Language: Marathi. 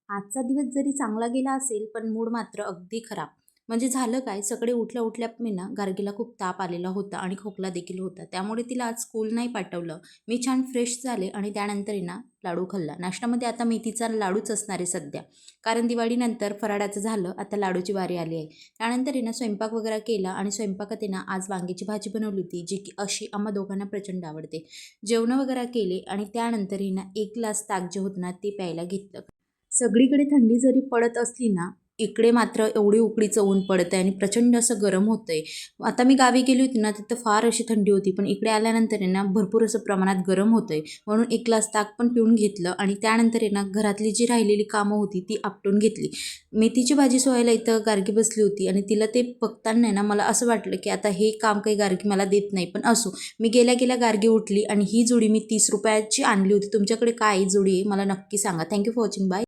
आजचा दिवस जरी चांगला गेला असेल, पण मूड मात्र अगदी खराब. म्हणजे झालं काय, सकाळी उठल्या-उठल्या मी ना गार्गीला खूप ताप आलेला होता आणि खोकला देखील होता. त्यामुळे तिला आज स्कूल नाही पाठवलं. मी छान फ्रेश झाले आणि त्यानंतर आहे ना लाडू खाल्ला. नाश्त्यामध्ये आता मेथीचा लाडूच असणार आहे सध्या. कारण दिवाळीनंतर फराळाचं झालं, आता लाडूची वारी आली आहे. त्यानंतर आहे ना स्वयंपाक वगैरे केला आणि स्वयंपाकात आहे ना आज वांग्याची भाजी बनवली होती, जी की अशी आम्हा दोघांना प्रचंड आवडते. जेवणं वगैरे केले आणि त्यानंतर आहे ना 1 ग्लास ताक जे होतं ना ते प्यायला घेतलं. सगळीकडे थंडी जरी पडत असली ना, इकडे मात्र एवढी उकडीचं ऊन पडत आहे आणि प्रचंड असं गरम होतंय. आता मी गावी गेली होती ना, तिथं फार अशी थंडी होती. पण इकडे आल्यानंतर आहे ना, भरपूर असं प्रमाणात गरम होतंय. म्हणून 1 ग्लास ताक पण पिऊन घेतलं आणि त्यानंतर आहे ना, घरातली जी राहिलेली कामं होती ती आपटून घेतली. मेथीची भाजी सोलायला इथं गार्गी बसली होती आणि तिला ते बघताना आहे ना, मला असं वाटलं, की आता हे काम काही गार्गी मला देत नाही. पण असो, मी गेल्या-गेल्या गार्गी उठली आणि ही जोडी मी ₹30 ची आणली होती. तुमच्याकडे काय जोडी आहे मला नक्की सांगा. Thank for watching. बाय.